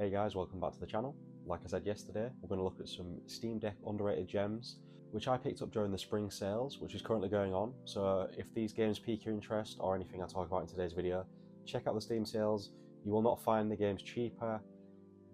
Hey guys, welcome back to the channel. Like I said yesterday, we're going to look at some Steam Deck underrated gems, which I picked up during the spring sales, which is currently going on. So if these games pique your interest or anything I talk about in today's video, check out the Steam sales. You will not find the games cheaper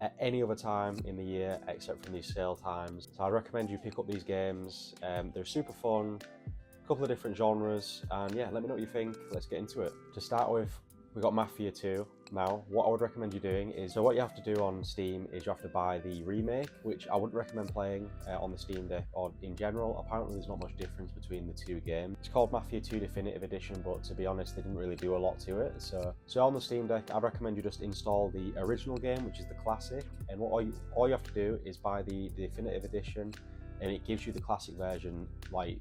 at any other time in the year except from these sale times. So I recommend you pick up these games. They're super fun, a couple of different genres, and yeah, let me know what you think. Let's get into it. To start with, we got Mafia 2. Now, what I would recommend you doing is, so what you have to do on Steam is you have to buy the remake, which I wouldn't recommend playing on the Steam Deck or in general. Apparently there's not much difference between the two games. It's called Mafia 2 Definitive Edition, but to be honest, they didn't really do a lot to it. So on the Steam Deck, I recommend you just install the original game, which is the classic, and all you have to do is buy the Definitive Edition, and it gives you the classic version like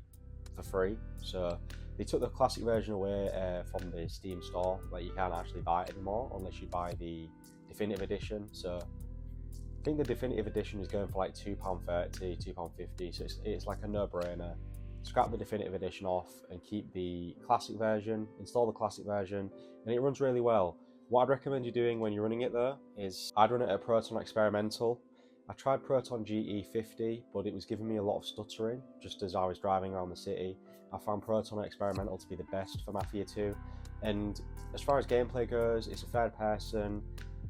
for free. So they took the classic version away from the Steam store. Like, you can't actually buy it anymore unless you buy the Definitive Edition. So I think the Definitive Edition is going for like £2.30, £2.50. So it's like a no-brainer. Scrap the Definitive Edition off and keep the classic version. Install the classic version, and it runs really well. What I'd recommend you doing when you're running it though is I'd run it at Proton Experimental. I tried Proton GE50, but it was giving me a lot of stuttering just as I was driving around the city. I found Proton Experimental to be the best for Mafia 2. And as far as gameplay goes, it's a third person,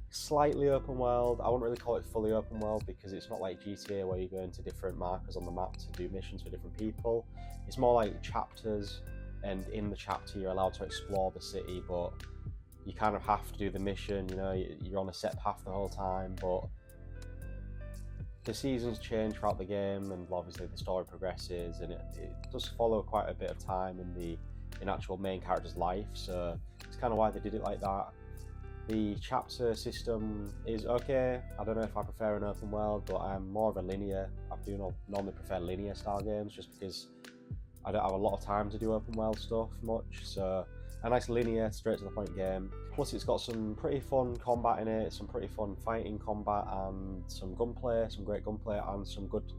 slightly open world. I wouldn't really call it fully open world because it's not like GTA where you go into different markers on the map to do missions for different people. It's more like chapters, and in the chapter you're allowed to explore the city, but you kind of have to do the mission, you know, you're on a set path the whole time, but the seasons change throughout the game, and obviously the story progresses, and it does follow quite a bit of time in actual main character's life. So it's kind of why they did it like that. The chapter system is okay. I don't know if I prefer an open world, but I'm more of a linear. I do normally prefer linear style games just because I don't have a lot of time to do open world stuff much. So a nice linear, straight to the point game. Plus it's got some pretty fun combat in it, some pretty fun fighting combat, and some gunplay, some great gunplay, and some good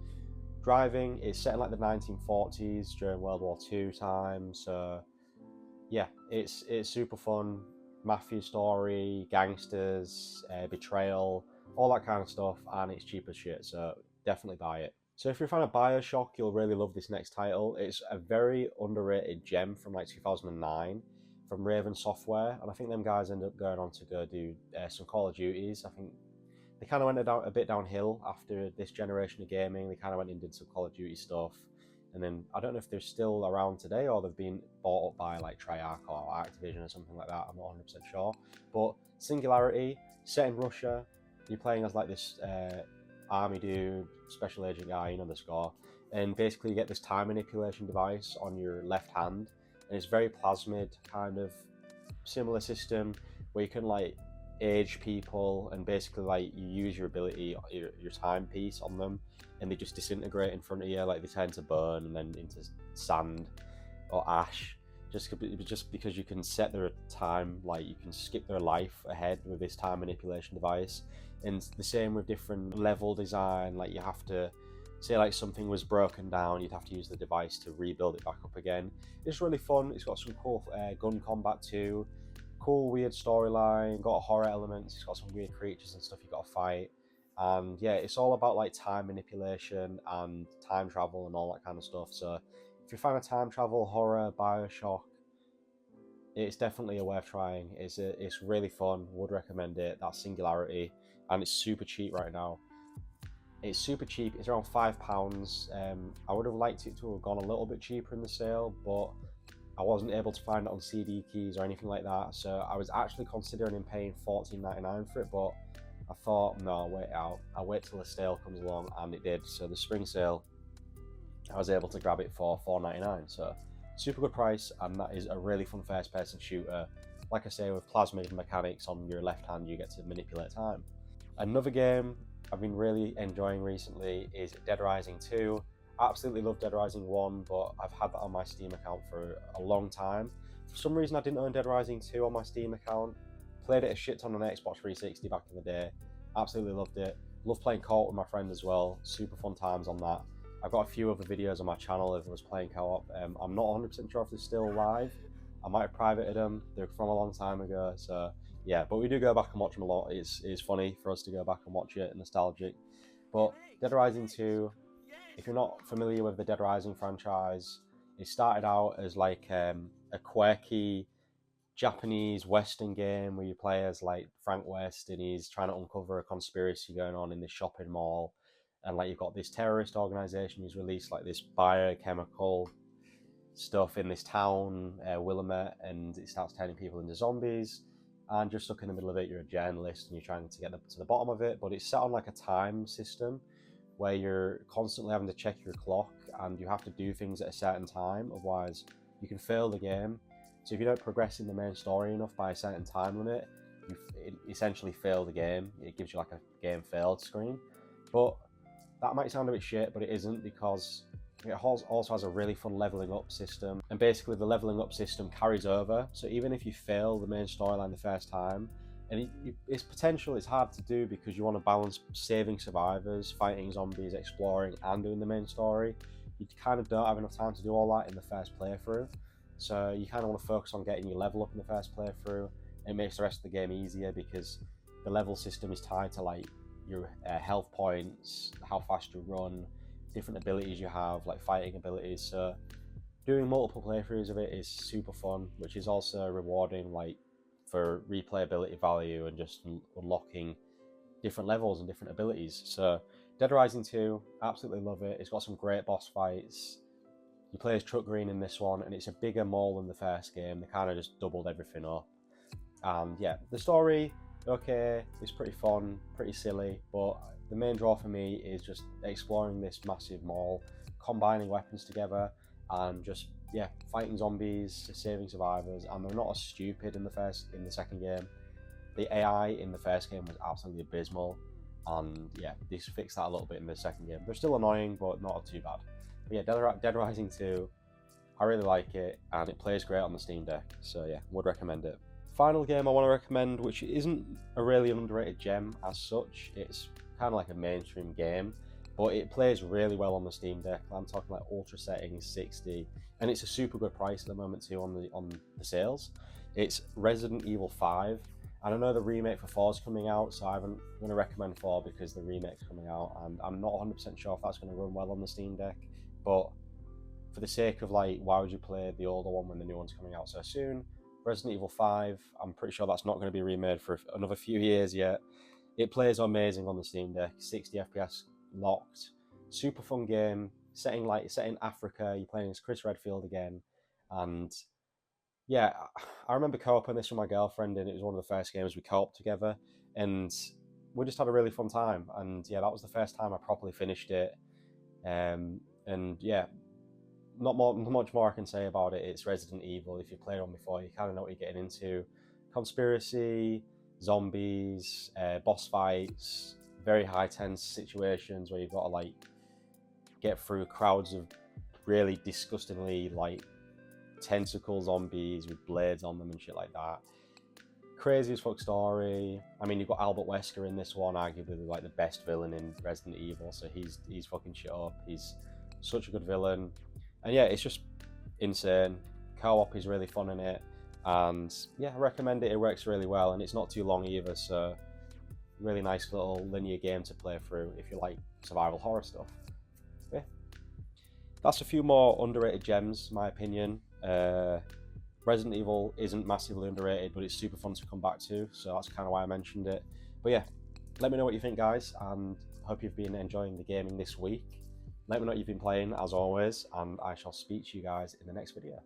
driving. It's set in like the 1940s during World War II time, so yeah, it's super fun. Mafia story, gangsters, betrayal, all that kind of stuff, and it's cheap as shit, so definitely buy it. So if you're a fan of Bioshock, you'll really love this next title. It's a very underrated gem from like 2009 from Raven Software, and I think them guys ended up going on to go do some Call of Duties. I think they kind of went a bit downhill after this generation of gaming. They kind of went and did some Call of Duty stuff, and then I don't know if they're still around today or they've been bought up by like Treyarch or Activision or something like that. I'm not 100% sure. But Singularity, set in Russia, you're playing as like this army dude, special agent guy, you know the score, and basically you get this time manipulation device on your left hand, and it's very plasmid, kind of similar system where you can like age people, and basically like you use your ability, your timepiece on them, and they just disintegrate in front of you. Like they turn to burn and then into sand or ash, just because you can set their time, like you can skip their life ahead with this time manipulation device. And the same with different level design, like you have to say like something was broken down, you'd have to use the device to rebuild it back up again. It's really fun. It's got some cool gun combat too, cool weird storyline, got horror elements, it's got some weird creatures and stuff you got to fight, and yeah, it's all about like time manipulation and time travel and all that kind of stuff. So if you're a fan of time travel, horror, Bioshock, it's definitely a worth trying. It's really fun, would recommend it. That's Singularity, and it's super cheap right now. It's super cheap, it's around £5. I would have liked it to have gone a little bit cheaper in the sale, but I wasn't able to find it on CD keys or anything like that, so I was actually considering paying $14.99 for it, but I thought, no, I'll wait out. I'll wait till the sale comes along, and it did. So the spring sale, I was able to grab it for $4.99, so super good price, and that is a really fun first-person shooter. Like I say, with plasmid mechanics on your left hand, you get to manipulate time. Another game I've been really enjoying recently is Dead Rising 2. I absolutely love Dead Rising 1, but I've had that on my Steam account for a long time. For some reason I didn't own Dead Rising 2 on my Steam account. Played it a shit ton on Xbox 360 back in the day. Absolutely loved it. Love playing co-op with my friend as well. Super fun times on that. I've got a few other videos on my channel of us playing co-op. I'm not 100% sure if they're still live. I might have privated them. They're from a long time ago, so yeah, but we do go back and watch them a lot. It's funny for us to go back and watch it, nostalgic. But Dead Rising 2, if you're not familiar with the Dead Rising franchise, it started out as like a quirky Japanese Western game where you play as like Frank West and he's trying to uncover a conspiracy going on in this shopping mall. And like you've got this terrorist organization who's released like this biochemical stuff in this town, Willamette, and it starts turning people into zombies. And you're stuck in the middle of it. You're a journalist and you're trying to get to the bottom of it. But it's set on like a time system where you're constantly having to check your clock and you have to do things at a certain time. Otherwise, you can fail the game. So if you don't progress in the main story enough by a certain time limit, you essentially fail the game. It gives you like a game failed screen. But that might sound a bit shit, but it isn't, because it also has a really fun leveling up system. And basically the leveling up system carries over. So even if you fail the main storyline the first time, and its potential is hard to do because you want to balance saving survivors, fighting zombies, exploring, and doing the main story. You kind of don't have enough time to do all that in the first playthrough. So you kind of want to focus on getting your level up in the first playthrough. It makes the rest of the game easier because the level system is tied to like your health points, how fast you run, different abilities you have, like fighting abilities. So doing multiple playthroughs of it is super fun, which is also rewarding, like for replayability value and just unlocking different levels and different abilities. So Dead Rising 2, absolutely love it. It's got some great boss fights. You play as Truck Green in this one, and it's a bigger mall than the first game. They kind of just doubled everything up. And yeah, the story, okay, it's pretty fun, pretty silly, but the main draw for me is just exploring this massive mall, combining weapons together, and just, yeah, fighting zombies, saving survivors. And they're not as stupid in the second game. The AI in the first game was absolutely abysmal, and yeah, they fixed that a little bit in the second game. They're still annoying, but not too bad. But yeah, Dead Rising 2, I really like it, and it plays great on the Steam Deck, so yeah, would recommend it. Final game I want to recommend, which isn't a really underrated gem as such, it's kind of like a mainstream game, but it plays really well on the Steam Deck. I'm talking like ultra settings, 60, and it's a super good price at the moment too on the sales. It's Resident Evil 5, and I know the remake for 4 is coming out, so I'm going to recommend 4 because the remake's coming out, and I'm not 100% sure if that's going to run well on the Steam Deck, but for the sake of like, why would you play the older one when the new one's coming out so soon? Resident Evil 5, I'm pretty sure that's not going to be remade for another few years yet. It plays amazing on the Steam Deck, 60 FPS locked, super fun game, set in Africa, you're playing as Chris Redfield again, and yeah, I remember co-oping this with my girlfriend, and it was one of the first games we co-oped together, and we just had a really fun time, and yeah, that was the first time I properly finished it, and yeah, not much more I can say about it. It's Resident Evil. If you played on before, you kind of know what you're getting into. Conspiracy, zombies, boss fights, very high tense situations where you've got to like get through crowds of really disgustingly like tentacle zombies with blades on them and shit like that. Crazy as fuck story. I mean, you've got Albert Wesker in this one, arguably like the best villain in Resident Evil, so he's fucking shit up. He's such a good villain. And yeah, it's just insane. Co-op is really fun in it, and yeah, I recommend it. It works really well, and it's not too long either, so really nice little linear game to play through if you like survival horror stuff. Yeah, that's a few more underrated gems, in my opinion. Resident Evil isn't massively underrated, but it's super fun to come back to, so that's kind of why I mentioned it. But yeah, let me know what you think, guys, and hope you've been enjoying the gaming this week. Let me know what you've been playing, as always, and I shall speak to you guys in the next video.